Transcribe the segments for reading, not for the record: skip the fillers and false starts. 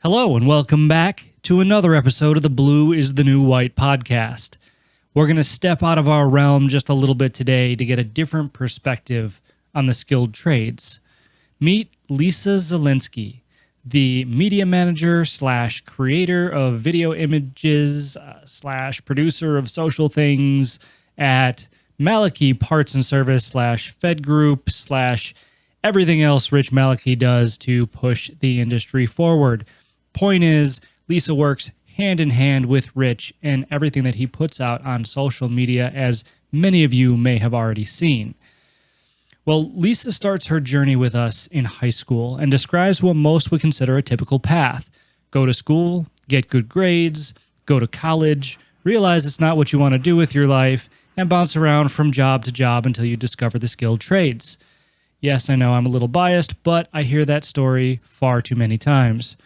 Hello and welcome back to another episode of the Blue is the New White podcast. We're going to step out of our realm just a little bit today to get a different perspective on the skilled trades. Meet Lisa Zalenski, the media manager slash creator of video images slash producer of social things at Malachy Parts and Service slash FEDD group slash everything else Rich Malachy does to push the industry forward. Point is, Lisa works hand in hand with Rich and everything that he puts out on social media, as many of you may have already seen. Well, Lisa starts her journey with us in high school and describes what most would consider a typical path. Go to school, get good grades, go to college, realize it's not what you want to do with your life, and bounce around from job to job until you discover the skilled trades. Yes, I know I'm a little biased, but I hear that story far too many times.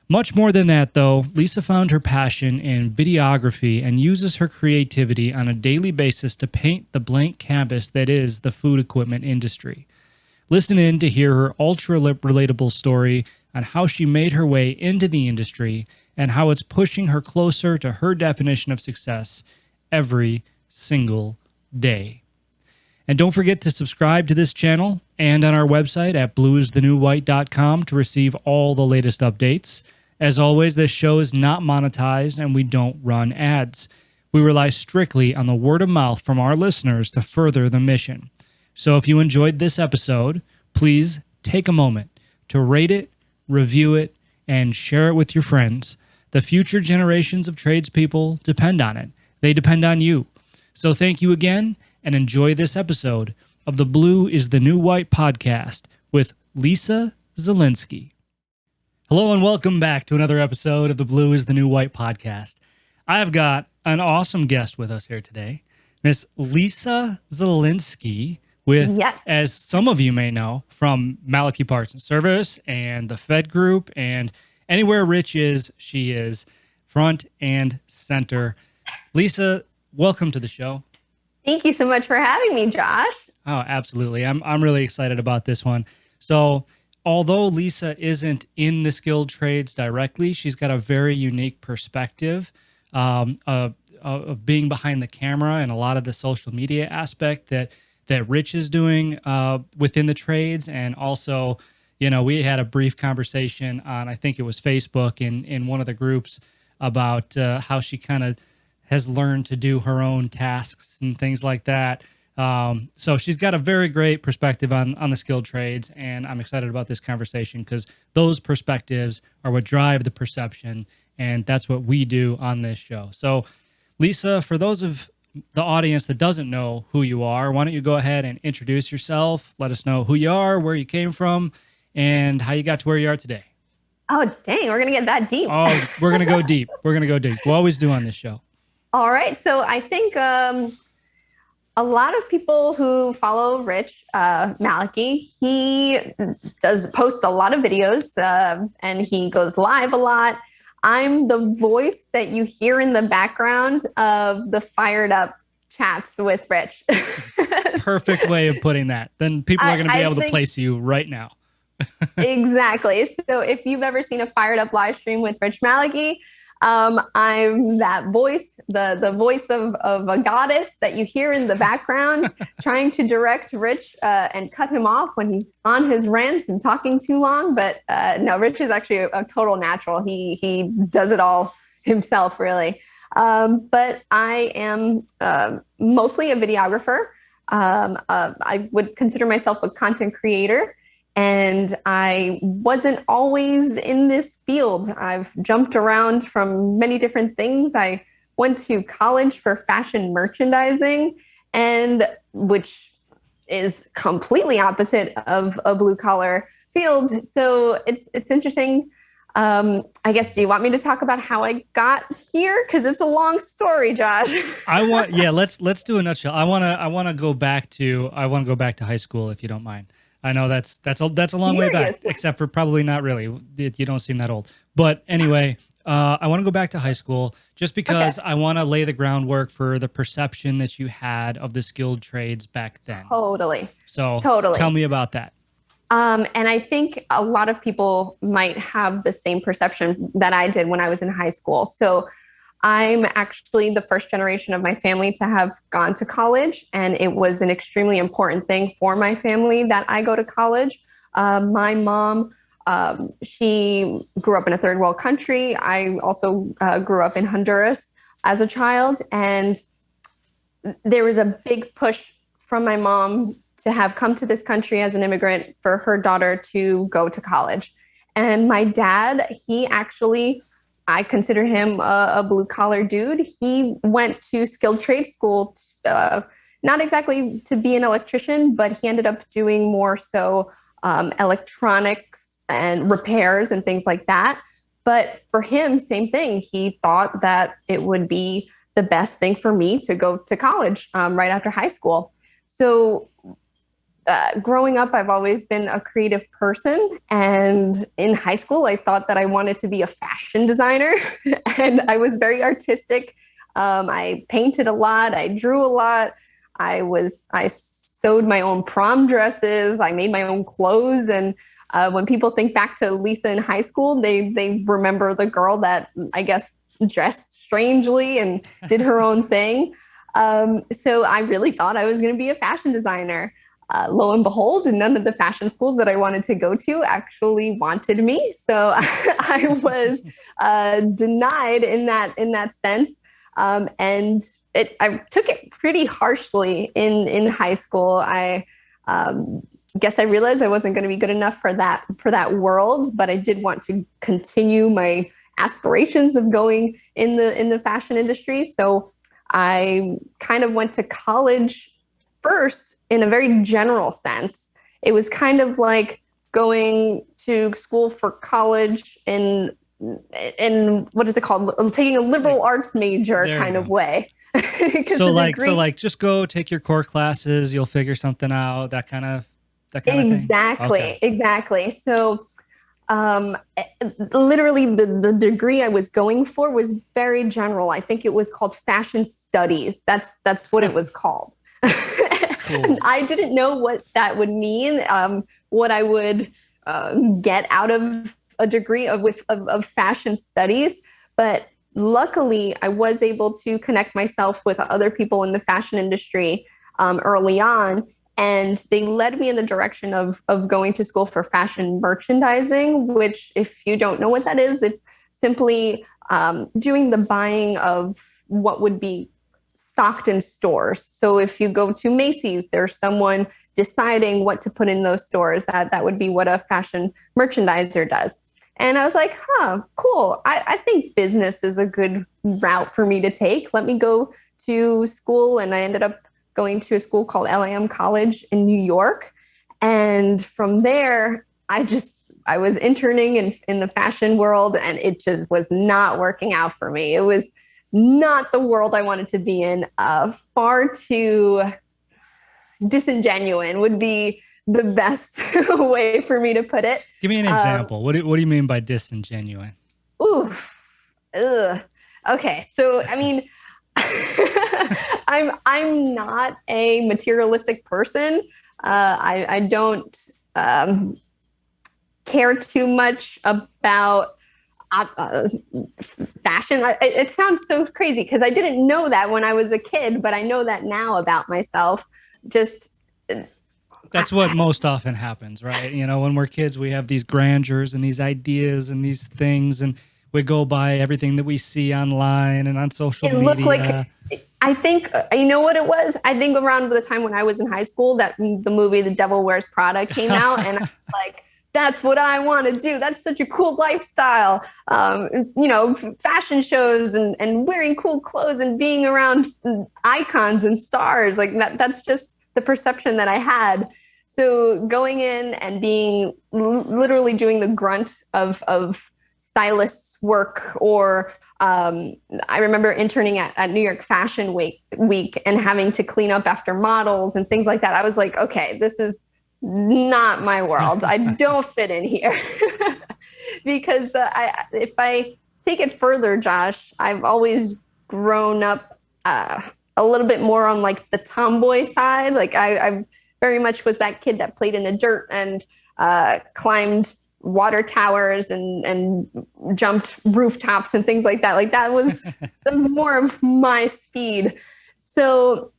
Much more than that, though, Lisa found her passion in videography and uses her creativity on a daily basis to paint the blank canvas that is the food equipment industry. Listen in to hear her ultra-relatable story on how she made her way into the industry and how it's pushing her closer to her definition of success every single day. And don't forget to subscribe to this channel and on our website at blueisthenewwhite.com to receive all the latest updates. As always, this show is not monetized and we don't run ads. We rely strictly on the word of mouth from our listeners to further the mission. So if you enjoyed this episode, please take a moment to rate it, review it, and share it with your friends. The future generations of tradespeople depend on it. They depend on you. So thank you again and enjoy this episode of the Blue is the New White podcast with Lisa Zalenski. Hello and welcome back to another episode of the Blue is the New White podcast. I've got an awesome guest with us here today, Miss Lisa Zalenski, with, as some of you may know, from Malachy Parts and Service and the FEDD group, and anywhere Rich is, she is front and center. Lisa, welcome to the show. Thank you so much for having me, Josh. Oh, absolutely. I'm really excited about this one. So, although Lisa isn't in the skilled trades directly, she's got a very unique perspective of being behind the camera and a lot of the social media aspect that Rich is doing within the trades. And also, you know, we had a brief conversation on, I think it was Facebook in one of the groups about how she kind of has learned to do her own tasks and things like that. So she's got a very great perspective on the skilled trades, and I'm excited about this conversation because those perspectives are what drive the perception, and that's what we do on this show. So, Lisa, for those of the audience that doesn't know who you are, why don't you go ahead and introduce yourself, let us know who you are, where you came from, and how you got to where you are today. Oh, dang, we're going to get that deep. Oh, we're going to go deep. We're going to go deep. We always do on this show. All right, so I think a lot of people who follow Rich Malachy, he posts a lot of videos and he goes live a lot. I'm the voice that you hear in the background of the fired up chats with Rich. Perfect way of putting that. Then people are going to be able to place you right now. Exactly. So if you've ever seen a fired up live stream with Rich Malachy, I'm that voice, the voice of a goddess that you hear in the background, trying to direct Rich and cut him off when he's on his rants and talking too long. But no, Rich is actually a total natural. He does it all himself, really. But I am mostly a videographer. I would consider myself a content creator. And I wasn't always in this field. I've jumped around from many different things. I went to college for fashion merchandising, and which is completely opposite of a blue collar field. So it's interesting. I guess, do you want me to talk about how I got here? Because it's a long story, Josh. Let's do a nutshell. I want to go back to high school, if you don't mind. I know that's a long way back, except for probably not really. You don't seem that old. But anyway, I want to go back to high school just because I want to lay the groundwork for the perception that you had of the skilled trades back then. Totally. So tell me about that. And I think a lot of people might have the same perception that I did when I was in high school. So I'm actually the first generation of my family to have gone to college, and it was an extremely important thing for my family that I go to college. My mom, she grew up in a third world country. I also grew up in Honduras as a child, and there was a big push from my mom to have come to this country as an immigrant for her daughter to go to college. And my dad, he actually, I consider him a blue collar dude. He went to skilled trade school, not exactly to be an electrician, but he ended up doing more so electronics and repairs and things like that. But for him, same thing. He thought that it would be the best thing for me to go to college right after high school. So growing up, I've always been a creative person. And in high school, I thought that I wanted to be a fashion designer. And I was very artistic. I painted a lot. I drew a lot. I sewed my own prom dresses. I made my own clothes. And when people think back to Lisa in high school, they remember the girl that I guess dressed strangely and did her own thing. So I really thought I was going to be a fashion designer. Lo and behold, none of the fashion schools that I wanted to go to actually wanted me. So I was denied in that sense. And I took it pretty harshly in high school. I guess I realized I wasn't going to be good enough for that world, but I did want to continue my aspirations of going in the fashion industry. So I kind of went to college first in a very general sense. It was kind of like going to school for college in what is it called? Taking a liberal arts major kind of way. So just go take your core classes, you'll figure something out, that kind of thing. Exactly. So literally the degree I was going for was very general. I think it was called fashion studies. That's what it was called. Cool. I didn't know what that would mean, what I would get out of a degree of fashion studies. But luckily, I was able to connect myself with other people in the fashion industry early on. And they led me in the direction of going to school for fashion merchandising, which, if you don't know what that is, it's simply doing the buying of what would be stocked in stores. So if you go to Macy's, there's someone deciding what to put in those stores. That would be what a fashion merchandiser does. And I was like, cool. I think business is a good route for me to take. Let me go to school. And I ended up going to a school called LAM College in New York. And from there, I was interning in the fashion world, and it just was not working out for me. It was not the world I wanted to be in. Far too disingenuine would be the best way for me to put it. Give me an example. What do you mean by disingenuine? Okay. So, I mean, I'm not a materialistic person. I don't care too much about fashion. It sounds so crazy because I didn't know that when I was a kid, but I know that now about myself. That's what most often happens, right? You know, when we're kids, we have these grandeurs and these ideas and these things, and we go by everything that we see online and on social media. Looked like, I think, you know what it was? I think around the time when I was in high school, that the movie The Devil Wears Prada came out, and I was like, that's what I want to do. That's such a cool lifestyle. Fashion shows and wearing cool clothes and being around icons and stars. Like that's just the perception that I had. So going in and being literally doing the grunt of stylist's work, or I remember interning at New York Fashion Week and having to clean up after models and things like that. I was like, okay, this is not my world. I don't fit in here. Because if I take it further, Josh, I've always grown up a little bit more on like the tomboy side. Like I very much was that kid that played in the dirt and climbed water towers and jumped rooftops and things like that. Like that was more of my speed. So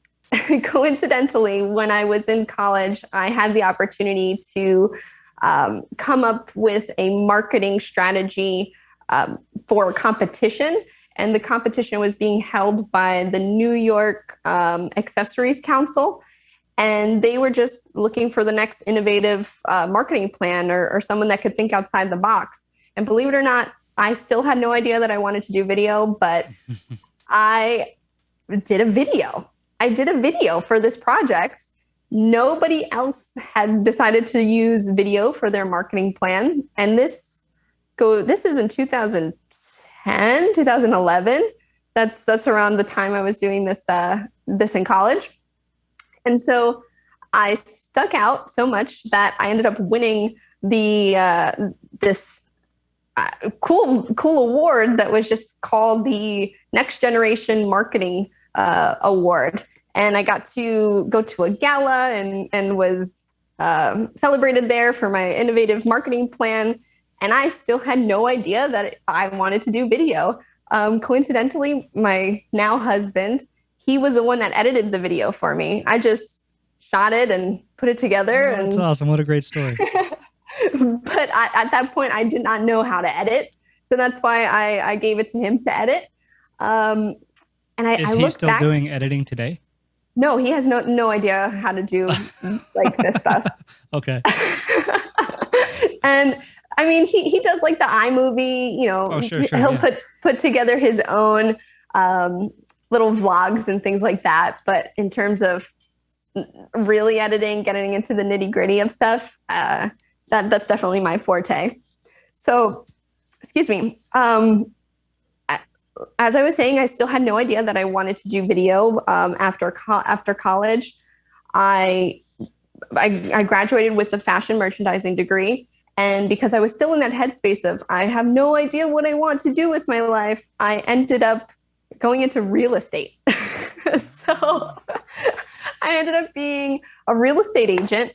coincidentally, when I was in college, I had the opportunity to come up with a marketing strategy for competition. And the competition was being held by the New York Accessories Council. And they were just looking for the next innovative marketing plan or someone that could think outside the box. And believe it or not, I still had no idea that I wanted to do video, but I did a video. I did a video for this project. Nobody else had decided to use video for their marketing plan. And this is in 2010, 2011. That's around the time I was doing this in college. And so I stuck out so much that I ended up winning this cool award that was just called the Next Generation Marketing Award. And I got to go to a gala and was celebrated there for my innovative marketing plan. And I still had no idea that I wanted to do video. Coincidentally, my now husband, he was the one that edited the video for me. I just shot it and put it together. Oh, that's awesome. What a great story. But at that point, I did not know how to edit. So that's why I gave it to him to edit. Is he still doing editing today? No, he has no idea how to do like this stuff. Okay. And I mean, he does like the iMovie, you know, he'll put together his own little vlogs and things like that. But in terms of really editing, getting into the nitty gritty of stuff, that's definitely my forte. So, excuse me. As I was saying, I still had no idea that I wanted to do video after college. I graduated with a fashion merchandising degree. And because I was still in that headspace of, I have no idea what I want to do with my life, I ended up going into real estate. So I ended up being a real estate agent,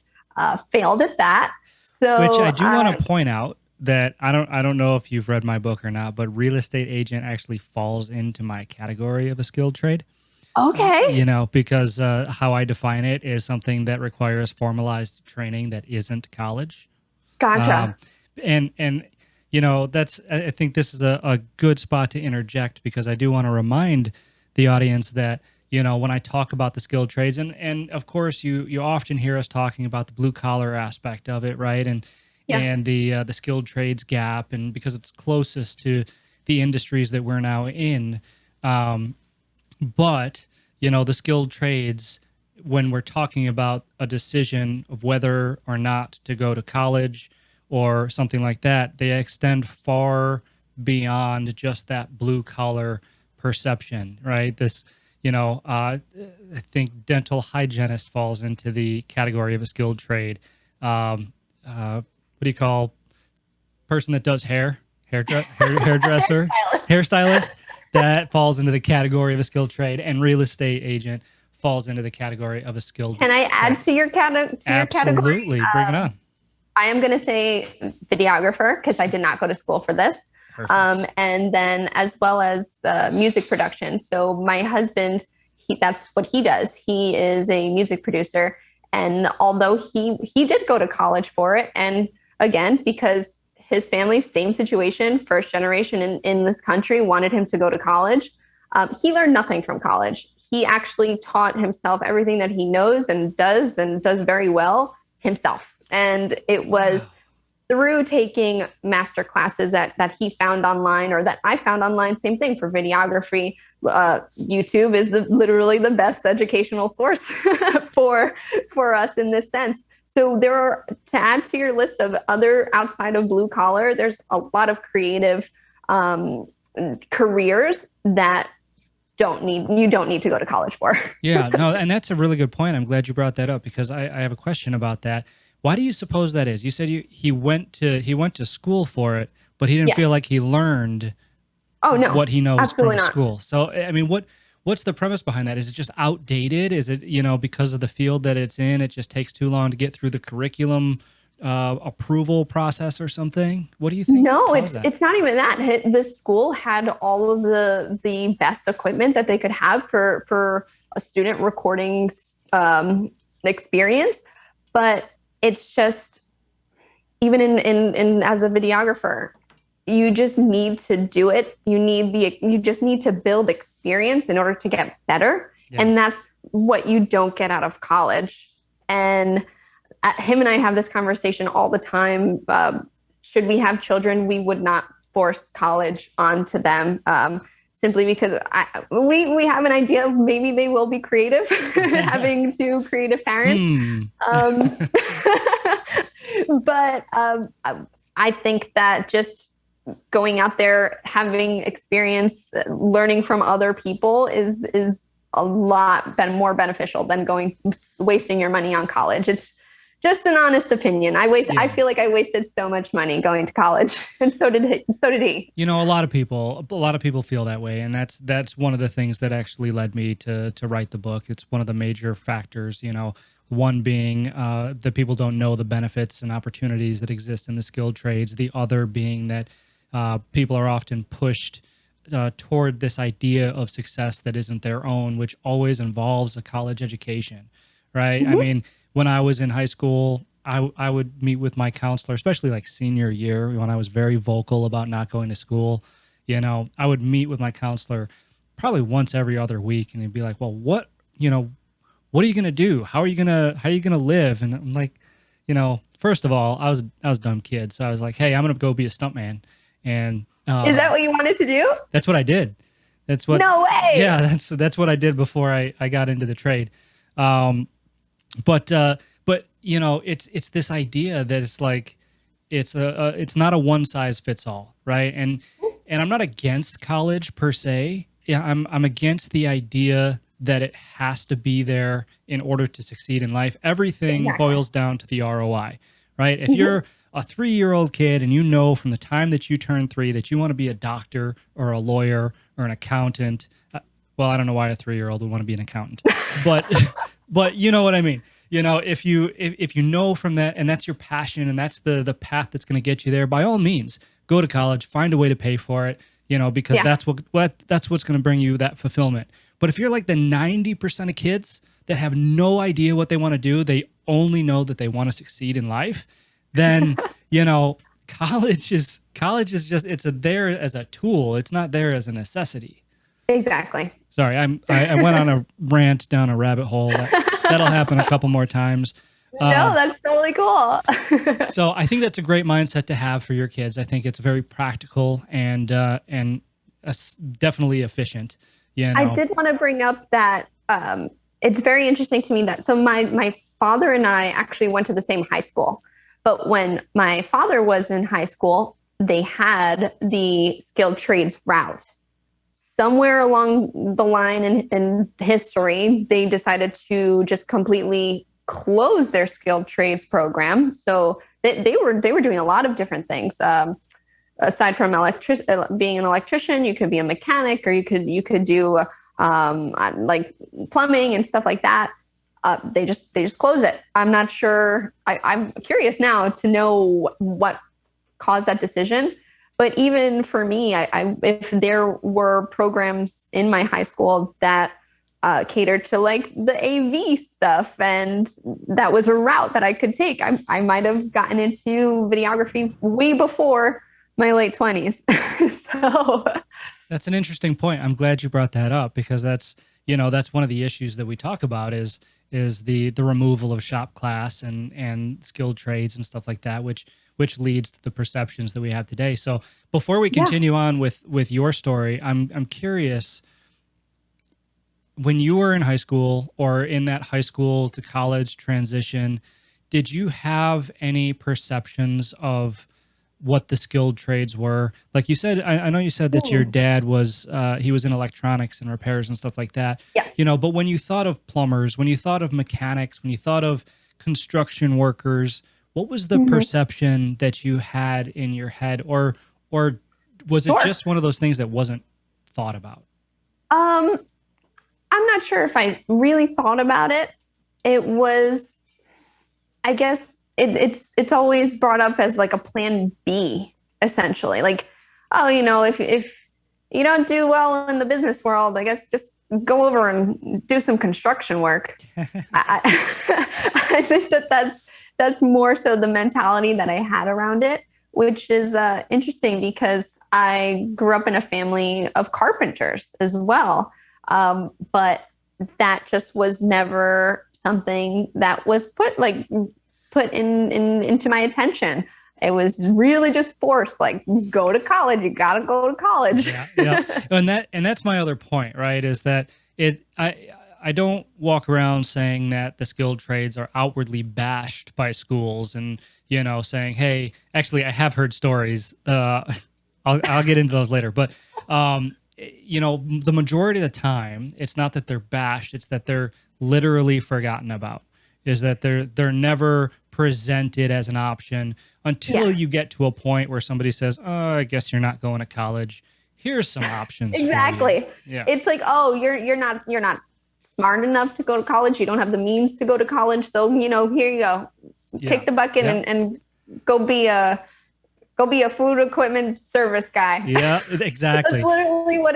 failed at that. So, which I do want to point out that I don't know if you've read my book or not, but real estate agent actually falls into my category of a skilled trade. Okay. You know, because how I define it is something that requires formalized training that isn't college. Gotcha. And you know, I think this is a good spot to interject, because I do want to remind the audience that, you know, when I talk about the skilled trades, and of course you often hear us talking about the blue collar aspect of it, right? And the skilled trades gap, and because it's closest to the industries that we're now in. But, you know, the skilled trades, when we're talking about a decision of whether or not to go to college or something like that, they extend far beyond just that blue collar perception, right? This, you know, I think dental hygienist falls into the category of a skilled trade. What do you call person that does hairdresser, hairstylist? That falls into the category of a skilled trade, and real estate agent falls into the category of a skilled trade. Can I add to your category? Absolutely. Bring it on. I am going to say videographer, because I did not go to school for this. And then as well as music production. So my husband, that's what he does. He is a music producer. And although he did go to college for it, and again, because his family's same situation, first generation in this country, wanted him to go to college, he learned nothing from college. He actually taught himself everything that he knows and does very well himself. And it was through taking master classes that he found online, or that I found online, same thing for videography. YouTube is literally the best educational source for us in this sense. So there are, to add to your list of other outside of blue collar, there's a lot of creative careers that you don't need to go to college for. Yeah, no, and that's a really good point. I'm glad you brought that up, because I have a question about that. Why do you suppose that is? You said he went to school for it, but he didn't feel like he learned what he knows absolutely from not. school. So, I mean, what's the premise behind that? Is it just outdated? Is it, you know, because of the field that it's in, it just takes too long to get through the curriculum approval process or something? What do you think? No, caused that? it's not even that. The school had all of the best equipment that they could have for a student recording experience, but it's just, even in as a videographer, you just need to do it. You just need to build experience in order to get better. Yeah. And that's what you don't get out of college. And him and I have this conversation all the time. Should we have children, we would not force college onto them, simply because we have an idea of maybe they will be creative, having two creative parents. But I think that just going out there, having experience, learning from other people is a lot more beneficial than wasting your money on college. It's just an honest opinion. I feel like I wasted so much money going to college, and so did he. You know, a lot of people feel that way, and that's one of the things that actually led me to write the book. It's one of the major factors, you know, one being that people don't know the benefits and opportunities that exist in the skilled trades. The other being that people are often pushed toward this idea of success that isn't their own, which always involves a college education, right? I mean, when I was in high school, I would meet with my counselor, especially like senior year when I was very vocal about not going to school. You know, I would meet with my counselor probably once every other week, and he'd be like, "Well, what are you gonna do? How are you gonna live?" And I'm like, you know, first of all, I was a dumb kid, so I was like, "Hey, I'm gonna go be a stuntman." And is that what you wanted to do? That's what I did. That's what. No way. Yeah, that's what I did before I got into the trade. But you know, it's this idea that it's like it's not a one size fits all, right? And I'm not against college per se. Yeah, I'm against the idea that it has to be there in order to succeed in life. Everything boils down to the ROI, right? If you're a 3-year-old kid and you know from the time that you turn 3 that you want to be a doctor or a lawyer or an accountant, well, I don't know why a 3-year-old would want to be an accountant, but you know what I mean. You know, if you know from that, and that's your passion, and that's the path that's going to get you there, by all means, go to college, find a way to pay for it, you know, because that's what's going to bring you that fulfillment. But if you're like the 90% of kids that have no idea what they want to do, they only know that they want to succeed in life, then, you know, college is just, it's there as a tool. It's not there as a necessity. Exactly. Sorry, I went on a rant down a rabbit hole. That'll happen a couple more times. No, that's totally cool. So I think that's a great mindset to have for your kids. I think it's very practical and definitely efficient. Yeah, I did want to bring up that it's very interesting to me that my father and I actually went to the same high school, but when my father was in high school, they had the skilled trades route. Somewhere along the line in history, they decided to just completely close their skilled trades program. So they were doing a lot of different things. Aside from being an electrician, you could be a mechanic, or you could do like plumbing and stuff like that. They just close it. I'm not sure. I'm curious now to know what caused that decision. But even for me, if there were programs in my high school that catered to like the AV stuff, and that was a route that I could take, I might have gotten into videography way before my late 20s. So that's an interesting point. I'm glad you brought that up, because that's one of the issues that we talk about is the removal of shop class and skilled trades and stuff like that, which leads to the perceptions that we have today. So before we continue on with your story, I'm curious, when you were in high school or in that high school to college transition, did you have any perceptions of what the skilled trades were? Like you said, I know you said that your dad was, he was in electronics and repairs and stuff like that. Yes. You know, but when you thought of plumbers, when you thought of mechanics, when you thought of construction workers, what was the perception that you had in your head, or was it just one of those things that wasn't thought about? I'm not sure if I really thought about it. It was, I guess, it's always brought up as like a plan B, essentially. Like, oh, if you don't do well in the business world, I guess just go over and do some construction work. I think that's more so the mentality that I had around it, which is interesting because I grew up in a family of carpenters as well. But that just was never something that was put into my attention. It was really just forced, like, go to college. You got to go to college. Yeah. And that's my other point, right? Is that I don't walk around saying that the skilled trades are outwardly bashed by schools and, saying, hey, actually, I have heard stories. I'll get into those later. But, the majority of the time, it's not that they're bashed. It's that they're literally forgotten about. Is that they're never presented as an option until you get to a point where somebody says, oh, I guess you're not going to college. Here's some options. Exactly. Yeah. It's like, oh, you're not smart enough to go to college. You don't have the means to go to college. So, here you go. Kick the bucket and go be a food equipment service guy. Yeah, exactly. That's literally what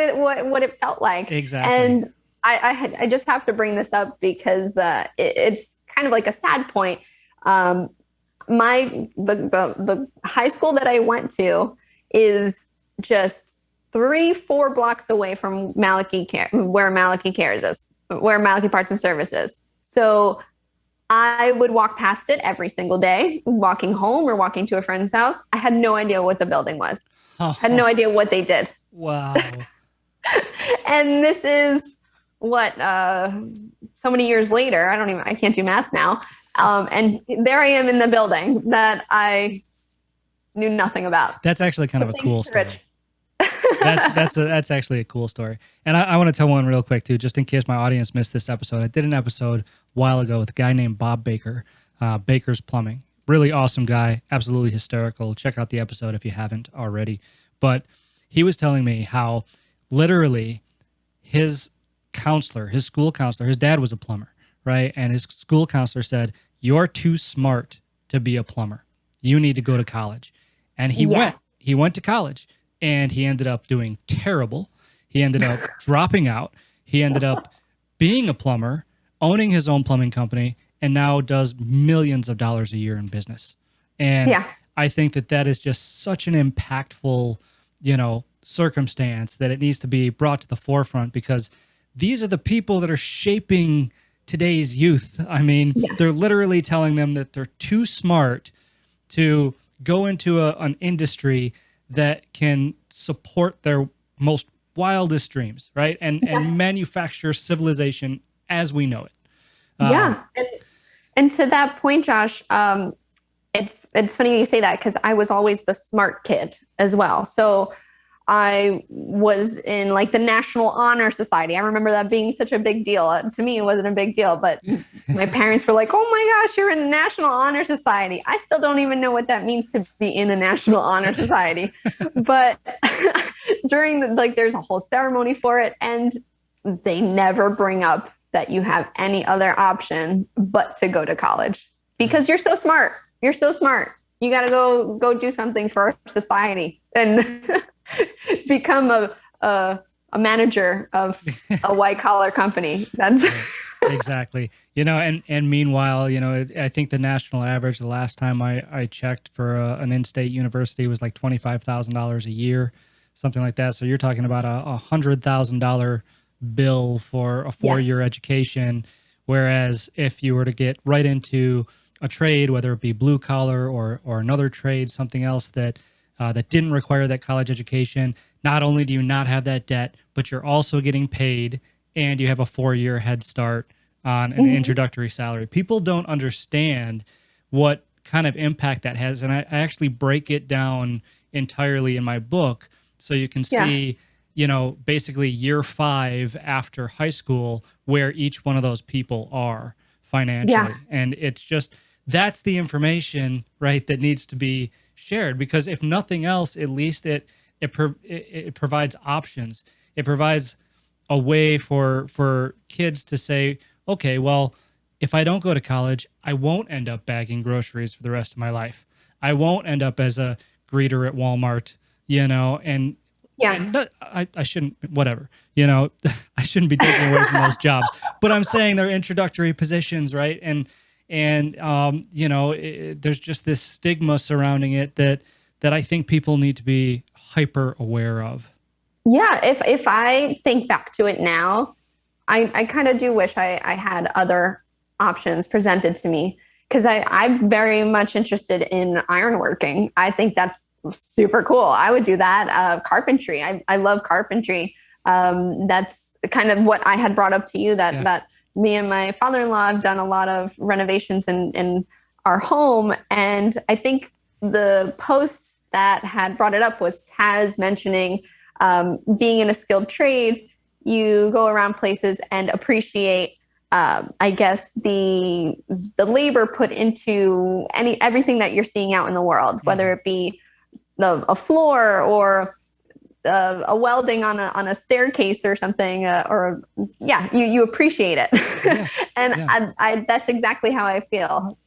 it felt like. Exactly. And I just have to bring this up because it's kind of like a sad point. The high school that I went to is just 3-4 blocks away from Malachy where Malachy Parts and Service is. So I would walk past it every single day, walking home or walking to a friend's house. I had no idea what the building was. Had no idea what they did. Wow. And this is so many years later. I can't do math now. And there I am in the building that I knew nothing about. That's actually kind of a cool story. That's actually a cool story. And I want to tell one real quick too, just in case my audience missed this episode. I did an episode a while ago with a guy named Bob Baker, Baker's Plumbing. Really awesome guy, absolutely hysterical. Check out the episode if you haven't already. But he was telling me how literally his school counselor, his dad was a plumber, right? And his school counselor said, you're too smart to be a plumber. You need to go to college. And he went to college. And he ended up doing terrible. He ended up dropping out. He ended up being a plumber, owning his own plumbing company, and now does millions of dollars a year in business. And I think that is just such an impactful, circumstance that it needs to be brought to the forefront because these are the people that are shaping today's youth. I mean, they're literally telling them that they're too smart to go into an industry that can support their most wildest dreams, right? And manufacture civilization as we know it. And to that point, Josh, it's funny you say that because I was always the smart kid as well. So I was in like the National Honor Society. I remember that being such a big deal. To me, it wasn't a big deal, but my parents were like, oh my gosh, you're in the National Honor Society. I still don't even know what that means to be in a National Honor Society. But during there's a whole ceremony for it. And they never bring up that you have any other option but to go to college because you're so smart. You're so smart. You got to go do something for society and become a manager of a white collar company. That's exactly. And meanwhile, I think the national average the last time I checked for an in-state university was like $25,000 a year, something like that. So you're talking about a $100,000 bill for a 4-year education. Whereas if you were to get right into a trade, whether it be blue collar or another trade, something else that didn't require that college education, not only do you not have that debt, but you're also getting paid and you have a 4-year head start on an introductory salary. People don't understand what kind of impact that has. And I actually break it down entirely in my book so you can see, basically year 5 after high school where each one of those people are financially. And it's just, that's the information, right, that needs to be shared because if nothing else, at least it provides options. It provides a way for kids to say, okay, well, if I don't go to college, I won't end up bagging groceries for the rest of my life. I won't end up as a greeter at Walmart, and Yeah. I shouldn't, whatever, I shouldn't be taking away from those jobs, but I'm saying they're introductory positions, right? There's just this stigma surrounding it that I think people need to be hyper aware of. Yeah. If I think back to it now, I kind of do wish I had other options presented to me, because I'm very much interested in ironworking. I think that's super cool. I would do that. Carpentry. I love carpentry. That's kind of what I had brought up to you, that me and my father-in-law have done a lot of renovations in our home. And I think the post that had brought it up was Taz mentioning being in a skilled trade, you go around places and appreciate, I guess, the labor put into everything that you're seeing out in the world, whether it be a floor or a welding on a staircase or something, you appreciate it. Yeah, and yeah. I that's exactly how I feel.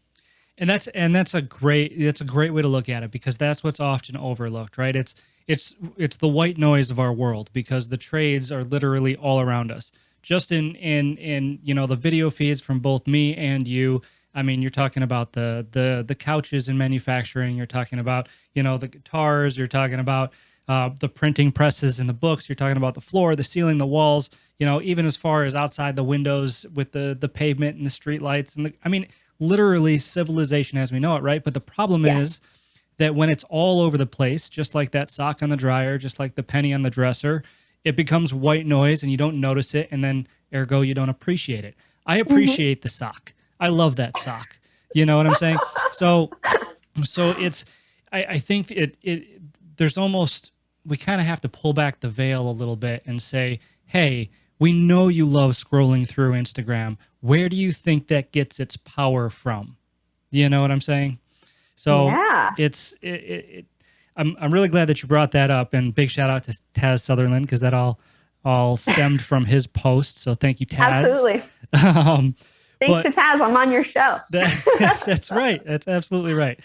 And that's a great way to look at it, because that's what's often overlooked, right? It's the white noise of our world, because the trades are literally all around us. Just in the video feeds from both me and you. I mean, you're talking about the couches in manufacturing. You're talking about the guitars. You're talking about the printing presses and the books. You're talking about the floor, the ceiling, the walls. Even as far as outside the windows with the pavement and the street lights literally civilization as we know it, right? But the problem is that when it's all over the place, just like that sock on the dryer, just like the penny on the dresser, it becomes white noise and you don't notice it, and then ergo you don't appreciate it. I appreciate the sock. I love that sock. You know what I'm saying? So it's I think there's almost, we kind of have to pull back the veil a little bit and say, hey, we know you love scrolling through Instagram. Where do you think that gets its power from? Do you know what I'm saying? So I'm really glad that you brought that up, and big shout out to Taz Sutherland, because that all stemmed from his post. So thank you, Taz. Absolutely. Thanks to Taz, I'm on your show. That's right. That's absolutely right.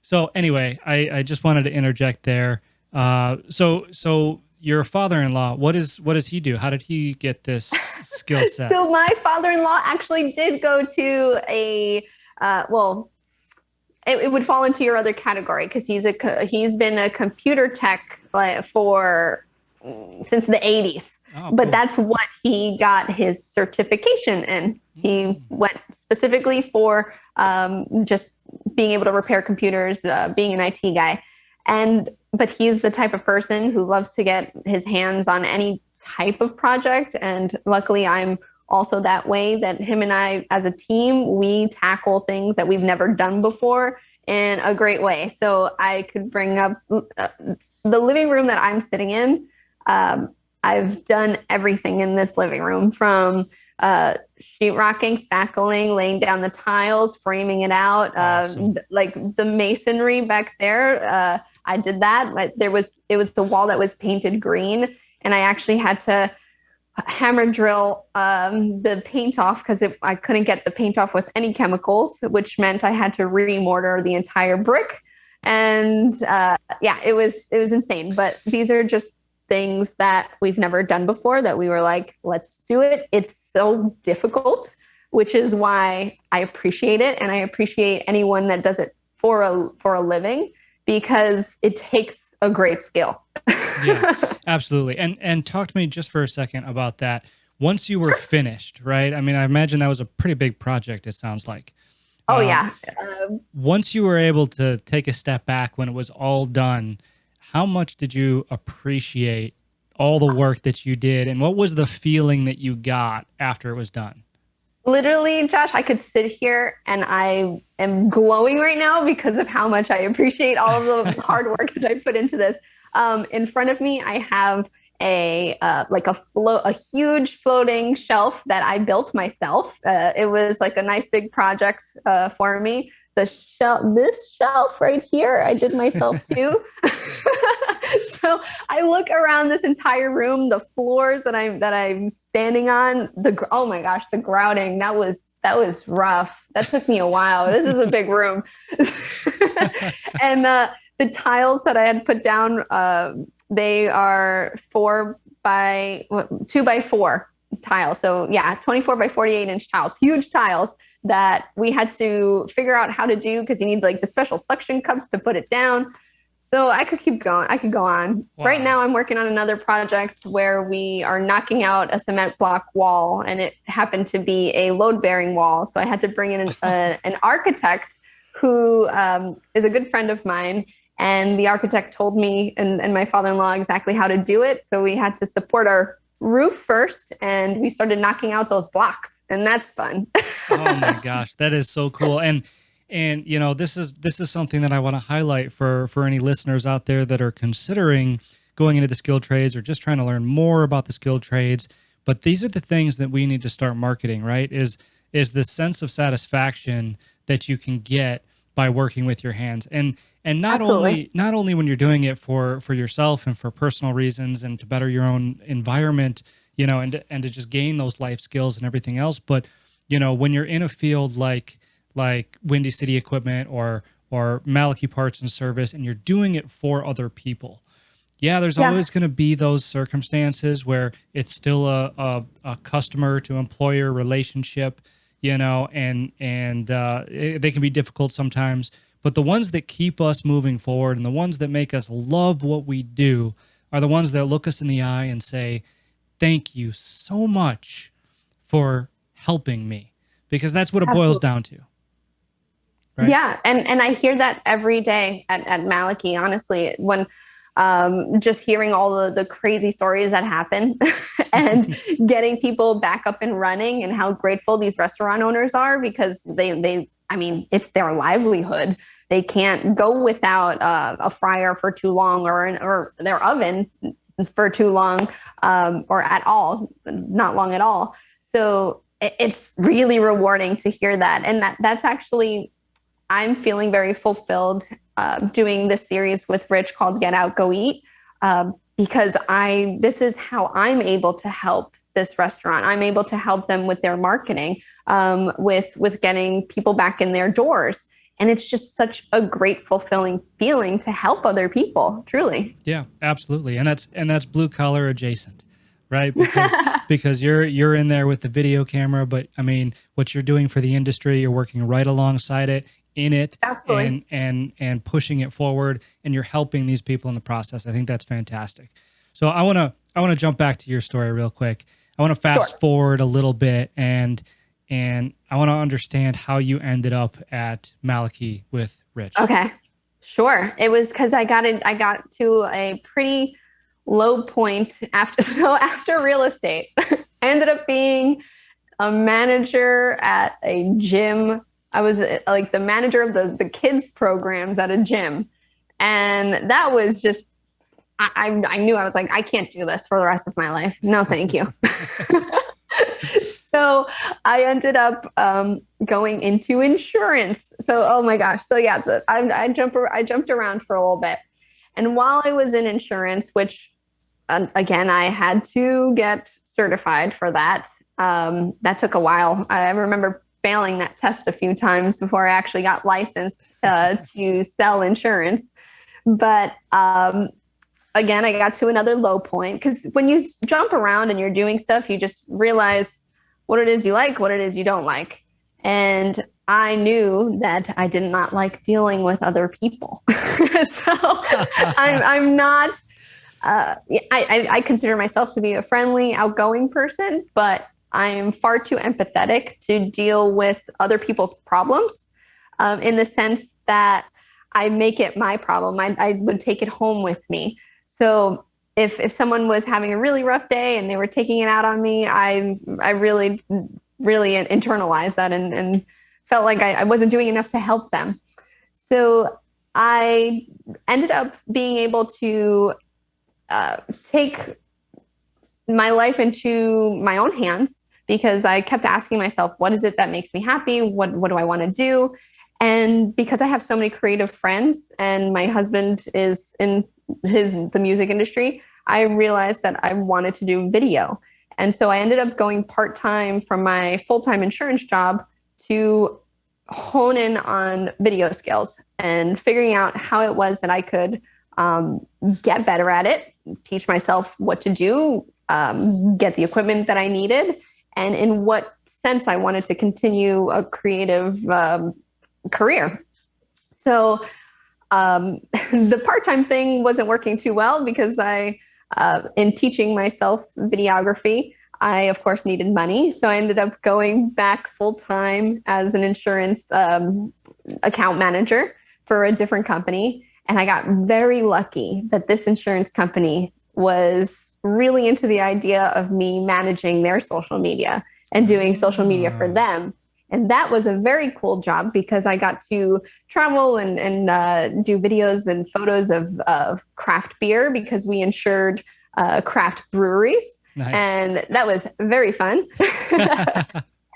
So anyway, I just wanted to interject there. So your father-in-law, what does he do? How did he get this skill set? So my father-in-law actually did go to a it would fall into your other category, because he's been a computer tech since the 80s. Oh, but cool. That's what he got his certification in. He went specifically for just being able to repair computers, being an IT guy. But he's the type of person who loves to get his hands on any type of project. And luckily, I'm also that way, that him and I, as a team, we tackle things that we've never done before in a great way. So I could bring up the living room that I'm sitting in. I've done everything in this living room, from sheetrocking, spackling, laying down the tiles, framing it out, awesome. Like the masonry back there. I did that. It was the wall that was painted green, and I actually had to hammer drill the paint off, because I couldn't get the paint off with any chemicals, which meant I had to remortar the entire brick. And it was insane. But these are just things that we've never done before, that we were like, let's do it. It's so difficult, which is why I appreciate it, and I appreciate anyone that does it for a living, because it takes a great skill. Yeah, absolutely. And talk to me just for a second about that. Once you were finished, right? I mean, I imagine that was a pretty big project, it sounds like. Oh, yeah. Once you were able to take a step back when it was all done, how much did you appreciate all the work that you did? And what was the feeling that you got after it was done? Literally, Josh, I could sit here and I am glowing right now because of how much I appreciate all of the hard work that I put into this. In front of me, I have a huge floating shelf that I built myself. It was like a nice big project for me. this shelf right here, I did myself too. So I look around this entire room, the floors that I'm standing on, oh my gosh, the grouting, that was rough. That took me a while. This is a big room. And the tiles that I had put down, they are 2 by 4 tiles. So yeah, 24 by 48 inch tiles, huge tiles that we had to figure out how to do, because you need like the special suction cups to put it down. So I could keep going. I could go on. Wow. Right now I'm working on another project where we are knocking out a cement block wall, and it happened to be a load bearing wall. So I had to bring in an architect who is a good friend of mine. And the architect told me and my father-in-law exactly how to do it. So we had to support our roof first, and we started knocking out those blocks, and that's fun. Oh my gosh, that is so cool. And you know, this is something that I want to highlight for any listeners out there that are considering going into the skilled trades or just trying to learn more about the skilled trades. But these are the things that we need to start marketing, right? Is the sense of satisfaction that you can get by working with your hands. And not only when you're doing it for yourself and for personal reasons and to better your own environment, you know, and to just gain those life skills and everything else, but you know, when you're in a field like Windy City Equipment or Malachy Parts and Service, and you're doing it for other people, there's always going to be those circumstances where it's still a customer to employer relationship, you know, and they can be difficult sometimes. But the ones that keep us moving forward and the ones that make us love what we do are the ones that look us in the eye and say, thank you so much for helping me, because that's what it boils down to. Right? Yeah. And I hear that every day at Malachy, honestly, when just hearing all the crazy stories that happen and getting people back up and running, and how grateful these restaurant owners are, because I mean, it's their livelihood. They can't go without a fryer for too long, or their oven for too long, or at all, not long at all. So it's really rewarding to hear that. And that's actually, I'm feeling very fulfilled doing this series with Rich called Get Out, Go Eat, because this is how I'm able to help this restaurant. I'm able to help them with their marketing, with getting people back in their doors. And it's just such a great, fulfilling feeling to help other people, truly. Yeah, absolutely. And that's blue collar adjacent, right? Because you're in there with the video camera, but I mean, what you're doing for the industry, you're working right alongside it, in it, absolutely, and pushing it forward, and you're helping these people in the process. I think that's fantastic. So I want to jump back to your story real quick. I want to fast forward a little bit, and I want to understand how you ended up at Malachy with Rich. Okay, sure. It was because I got to a pretty low point after real estate. I ended up being a manager at a gym. I was like the manager of the kids programs at a gym. And that was just, I knew, I was like, I can't do this for the rest of my life. No, thank you. So I ended up going into insurance. So, oh my gosh. So yeah, I jumped around for a little bit. And while I was in insurance, which again, I had to get certified for that. That took a while. I remember failing that test a few times before I actually got licensed to sell insurance. But again, I got to another low point, because when you jump around and you're doing stuff, you just realize what it is you like, what it is you don't like. And I knew that I did not like dealing with other people. So I'm not, I consider myself to be a friendly, outgoing person, but I am far too empathetic to deal with other people's problems, in the sense that I make it my problem. I would take it home with me. So if someone was having a really rough day and they were taking it out on me, I really, really internalized that and felt like I wasn't doing enough to help them. So I ended up being able to take my life into my own hands, because I kept asking myself, what is it that makes me happy? What do I want to do? And because I have so many creative friends and my husband is in the music industry, I realized that I wanted to do video. And so I ended up going part-time from my full-time insurance job to hone in on video skills and figuring out how it was that I could get better at it, teach myself what to do, get the equipment that I needed, and in what sense I wanted to continue a creative career. So the part-time thing wasn't working too well because in teaching myself videography, I, of course, needed money. So I ended up going back full-time as an insurance account manager for a different company. And I got very lucky that this insurance company was really into the idea of me managing their social media and doing social media for them. And that was a very cool job because I got to travel and do videos and photos of craft beer because we insured craft breweries. Nice. And that was very fun.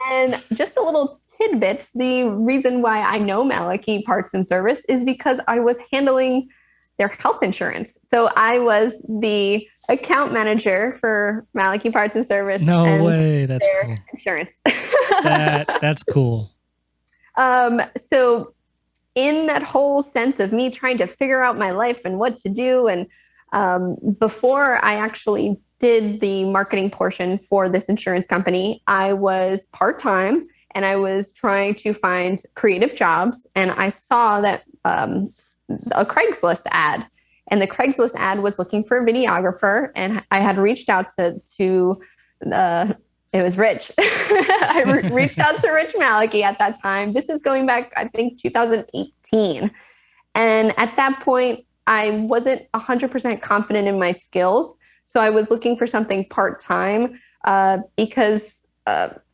And just a little tidbit, the reason why I know Malachy Parts and Service is because I was handling their health insurance. So I was the account manager for Malachy Parts and Service. No way, that's their cool. Insurance. That's cool. So in that whole sense of me trying to figure out my life and what to do, and before I actually did the marketing portion for this insurance company, I was part-time and I was trying to find creative jobs. And I saw that a Craigslist ad, and the Craigslist ad was looking for a videographer. And I had reached out to it was Rich. I reached out to Rich Malachy at that time. This is going back, I think, 2018. And at that point, I wasn't 100% confident in my skills. So I was looking for something part-time because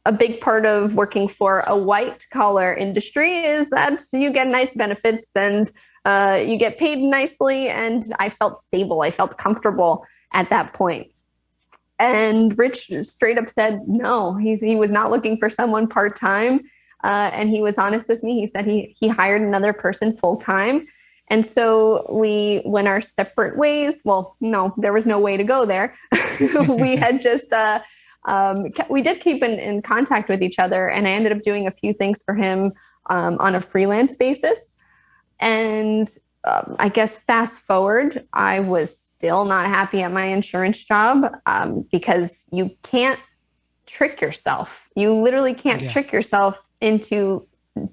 a big part of working for a white-collar industry is that you get nice benefits and you get paid nicely. And I felt stable. I felt comfortable at that point. And Rich straight up said, no, he was not looking for someone part-time. And he was honest with me. He said he hired another person full-time. And so we went our separate ways. Well, no, there was no way to go there. We had just, we did keep in contact with each other. And I ended up doing a few things for him on a freelance basis. And I guess fast forward, I was still not happy at my insurance job because you can't trick yourself. You literally can't trick yourself into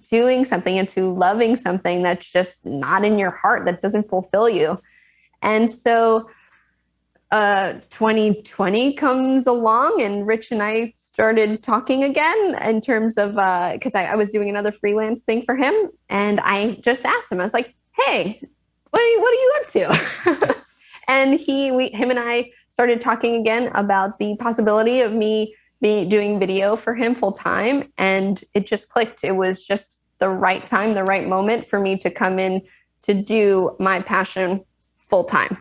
doing something, into loving something that's just not in your heart, that doesn't fulfill you. And so 2020 comes along and Rich and I started talking again in terms of, because I was doing another freelance thing for him. And I just asked him, I was like, hey, what are you up to? And him and I started talking again about the possibility of me doing video for him full time. And it just clicked. It was just the right time, the right moment for me to come in to do my passion full time.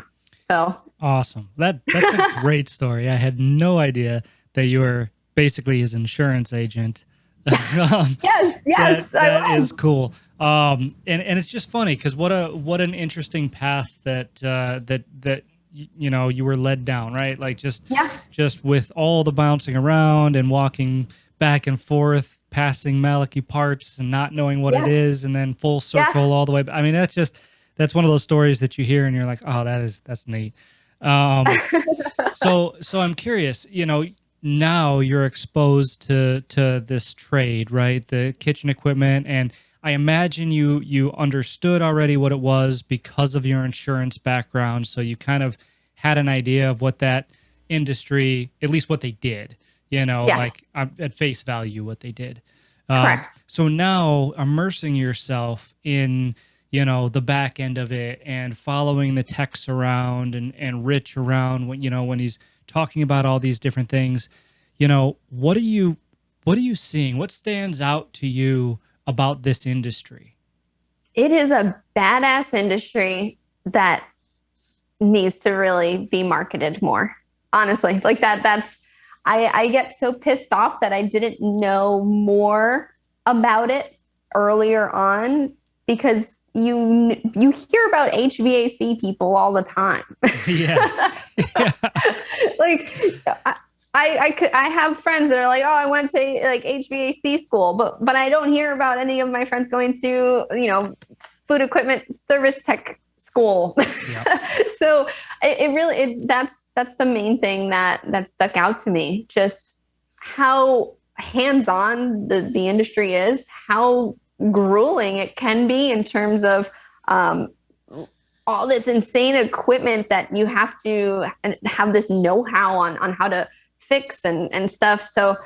So awesome. That's a great story. I had no idea that you were basically his insurance agent. Yes, that is cool. And it's just funny because what an interesting path that you know you were led down, right? Like just with all the bouncing around and walking back and forth, passing Malachy Parts and not knowing what it is, and then full circle all the way. I mean, that's one of those stories that you hear and you're like, oh, that's neat. So I'm curious, you know, now you're exposed to this trade, right? The kitchen equipment. And I imagine you understood already what it was because of your insurance background. So you kind of had an idea of what that industry, at least what they did, you know, like at face value, what they did. Correct. So now immersing yourself in, you know, the back end of it and following the techs around and Rich around when, you know, when he's talking about all these different things, you know, what are you seeing? What stands out to you about this industry? It is a badass industry that needs to really be marketed more. Honestly, like I get so pissed off that I didn't know more about it earlier on, because you hear about HVAC people all the time. Yeah. Yeah. Like I have friends that are like, oh, I went to like HVAC school, but I don't hear about any of my friends going to, food equipment service tech school. Yep. So that's the main thing that stuck out to me. Just how hands-on the industry is, how grueling it can be in terms of all this insane equipment that you have to have this know-how on how to fix and stuff. So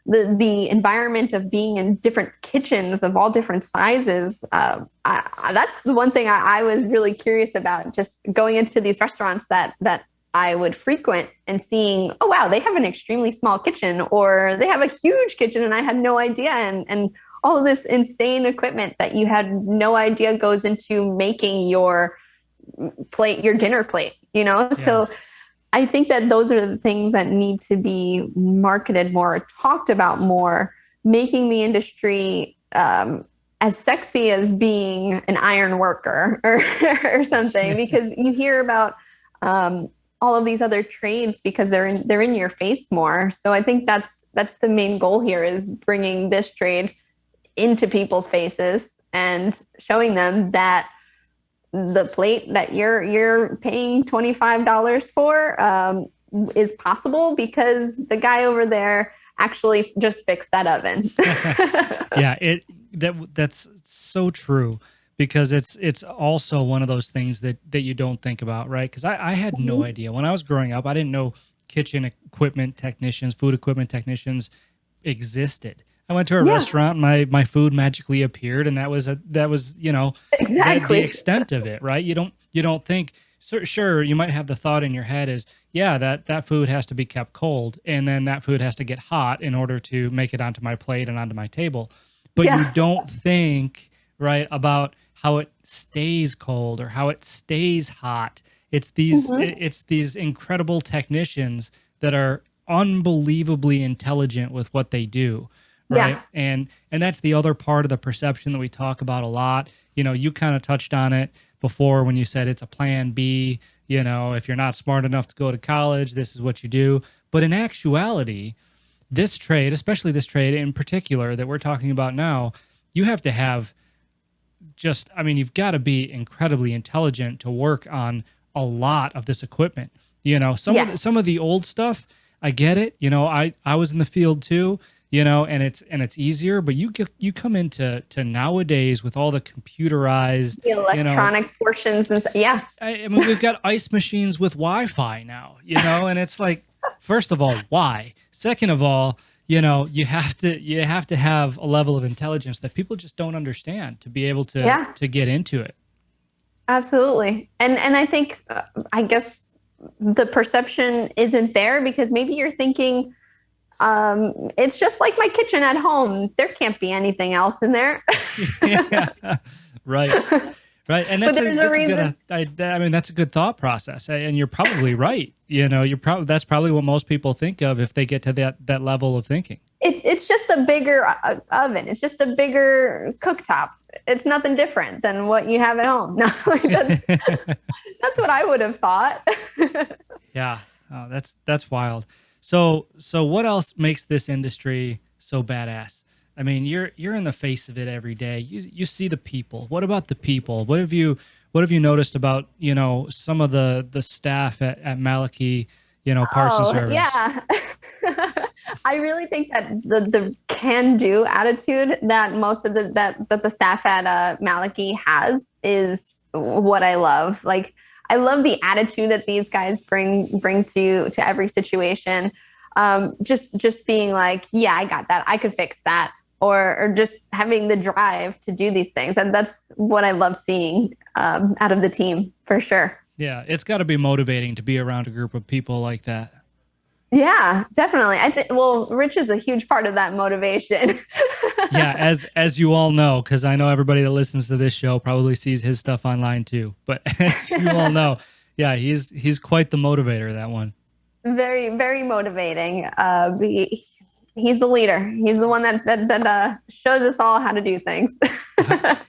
the environment of being in different kitchens of all different sizes, that's the one thing I was really curious about, just going into these restaurants that I would frequent and seeing, oh, wow, they have an extremely small kitchen, or they have a huge kitchen and I had no idea. And all of this insane equipment that you had no idea goes into making your plate, your dinner plate, Yeah. So I think that those are the things that need to be marketed more, talked about more, making the industry as sexy as being an iron worker or something, because you hear about all of these other trades because they're in your face more. So I think that's the main goal here, is bringing this trade into people's faces and showing them that the plate that you're paying $25 for is possible because the guy over there actually just fixed that oven. Yeah, that's so true, because it's also one of those things that you don't think about, right? Because I had no idea when I was growing up. I didn't know kitchen equipment technicians, food equipment technicians existed. I went to a restaurant, my food magically appeared, and that was Exactly. the extent of it, right? You don't think, sure, you might have the thought in your head is, yeah, that food has to be kept cold, and then that food has to get hot in order to make it onto my plate and onto my table. But you don't think, right, about how it stays cold or how it stays hot. It's these incredible technicians that are unbelievably intelligent with what they do. Right. And that's the other part of the perception that we talk about a lot. You kind of touched on it before when you said it's a plan B. If you're not smart enough to go to college, this is what you do. But in actuality, this trade, especially this trade in particular that we're talking about now, you have to have you've got to be incredibly intelligent to work on a lot of this equipment. Some of the old stuff, I get it. I was in the field too. And it's easier, but you come into nowadays with all the computerized, the electronic portions and I mean, we've got ice machines with Wi-Fi now, and it's like, first of all, why? Second of all, you have to have a level of intelligence that people just don't understand to be able to get into it. Absolutely. And I think I guess the perception isn't there because maybe you're thinking, it's just like my kitchen at home. There can't be anything else in there. Yeah, right. And that's a reason. that's a good thought process, and you're probably right. That's probably what most people think of if they get to that level of thinking. It's just a bigger oven. It's just a bigger cooktop. It's nothing different than what you have at home. No, that's what I would have thought. Yeah, oh, that's wild. So what else makes this industry so badass? I mean, you're in the face of it every day. You see the people. What about the people? What have you noticed about, some of the staff at Malachy, Parts and Service? Yeah. I really think that the can-do attitude that most of the staff at Malachy has is what I love. Like, I love the attitude that these guys bring to every situation. Just being like, yeah, I got that. I could fix that. Or just having the drive to do these things. And that's what I love seeing out of the team, for sure. Yeah, it's got to be motivating to be around a group of people like that. Yeah, definitely. Well, Rich is a huge part of that motivation. Yeah, as you all know, because I know everybody that listens to this show probably sees his stuff online too. But as you all know, yeah, he's quite the motivator, that one. Very, very motivating. He's the leader. He's the one that shows us all how to do things.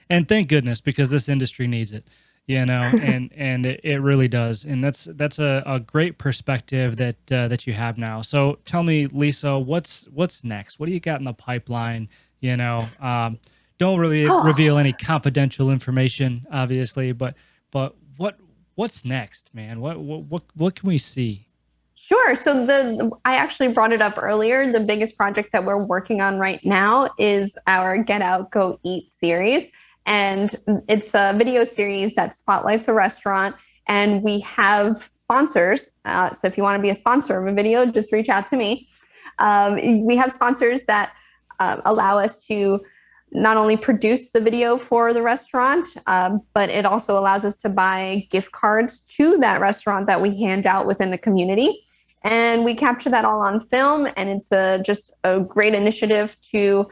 And thank goodness, because this industry needs it, and it really does. And that's a great perspective that you have now. So tell me, Lisa, what's next? What do you got in the pipeline? Don't really reveal any confidential information, obviously, but what's next, man? What can we see? Sure. So I actually brought it up earlier. The biggest project that we're working on right now is our Get Out, Go Eat series. And it's a video series that spotlights a restaurant. And we have sponsors. So if you want to be a sponsor of a video, just reach out to me. We have sponsors that allow us to not only produce the video for the restaurant, but it also allows us to buy gift cards to that restaurant that we hand out within the community. And we capture that all on film. And it's just a great initiative to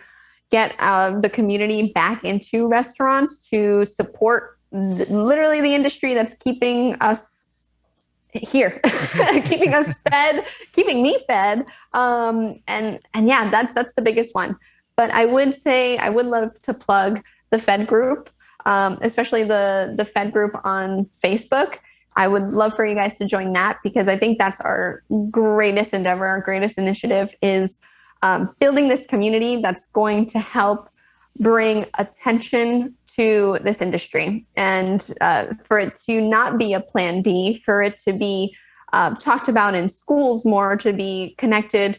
get the community back into restaurants to support literally the industry that's keeping us here, keeping us fed, keeping me fed. And yeah, that's the biggest one. But I would say I would love to plug the FEDD group, especially the FEDD group on Facebook. I would love for you guys to join that, because I think that's our greatest endeavor, our greatest initiative is building this community that's going to help bring attention to this industry, and for it to not be a plan B, for it to be talked about in schools more, to be connected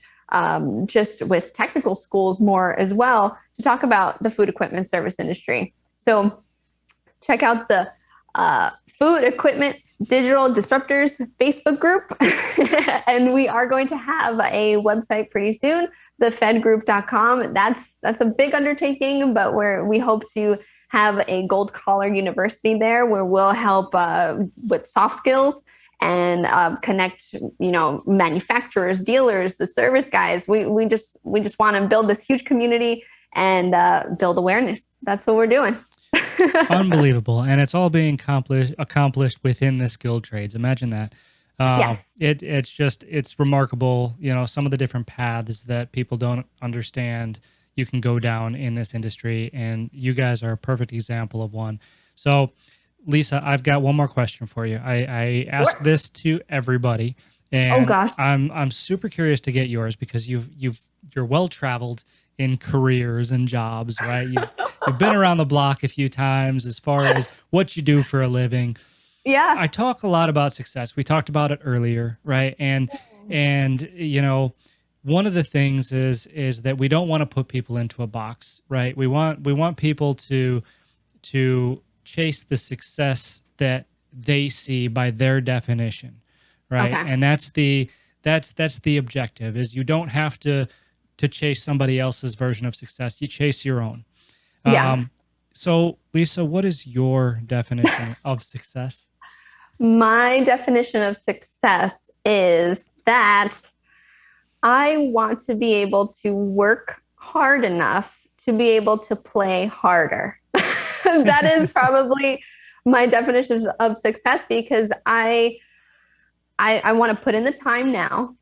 just with technical schools more as well, to talk about the food equipment service industry. So check out the Food Equipment Digital Disruptors Facebook group. And we are going to have a website pretty soon, thefedgroup.com. That's a big undertaking, but we hope to have a gold collar university there where we'll help with soft skills and connect, manufacturers, dealers, the service guys. We just want to build this huge community and build awareness. That's what we're doing. Unbelievable. And it's all being accomplished within the skilled trades. Imagine that. Yes. It's remarkable, some of the different paths that people don't understand you can go down in this industry, and you guys are a perfect example of one. So Lisa, I've got one more question for you. I ask this to everybody, and oh gosh, I'm super curious to get yours, because you're well traveled in careers and jobs, right? You've been around the block a few times as far as what you do for a living. Yeah. I talk a lot about success. We talked about it earlier, right? And one of the things is that we don't want to put people into a box, right? We want people to chase the success that they see by their definition, right? Okay. And that's the objective, is you don't have to chase somebody else's version of success. You chase your own. Yeah. So Lisa, what is your definition of success? My definition of success is that I want to be able to work hard enough to be able to play harder. That is probably my definition of success, because I want to put in the time now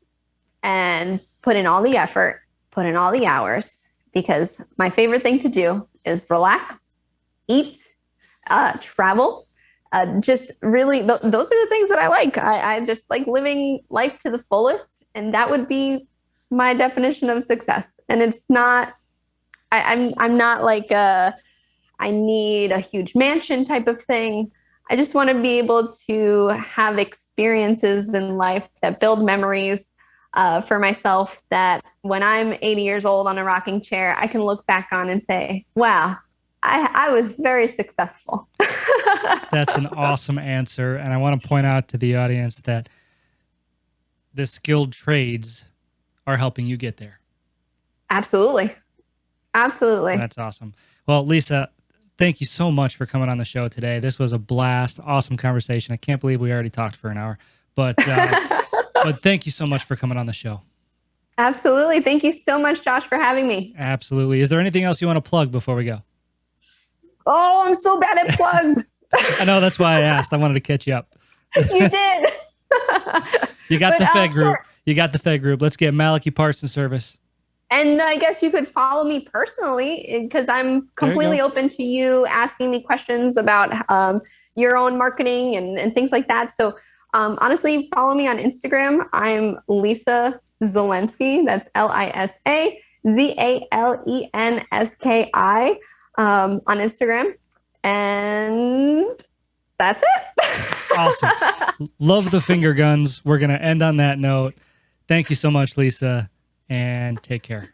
and put in all the effort, put in all the hours, because my favorite thing to do is relax, eat, travel. Just really, those are the things that I like. I just like living life to the fullest, and that would be my definition of success. And it's not, I'm not like I need a huge mansion type of thing. I just want to be able to have experiences in life that build memories for myself, that when I'm 80 years old on a rocking chair, I can look back on and say, wow, I was very successful. That's an awesome answer. And I want to point out to the audience that the skilled trades are helping you get there. Absolutely. Absolutely. That's awesome. Well, Lisa, thank you so much for coming on the show today. This was a blast. Awesome conversation. I can't believe we already talked for an hour, but thank you so much for coming on the show. Absolutely. Thank you so much, Josh, for having me. Absolutely. Is there anything else you want to plug before we go? Oh, I'm so bad at plugs. I know, that's why I asked. I wanted to catch you up. You did. You got the FEDD group. You got the FEDD group. Let's get Malachy Parts and Service. And I guess you could follow me personally because I'm There you completely go. open to you asking me questions about your own marketing and things like that. So honestly, follow me on Instagram. I'm Lisa Zalenski. That's LISAZALENSKI on Instagram. And that's Awesome. it. Love the finger guns. We're going to end on that note. Thank you so much, Lisa, and take care.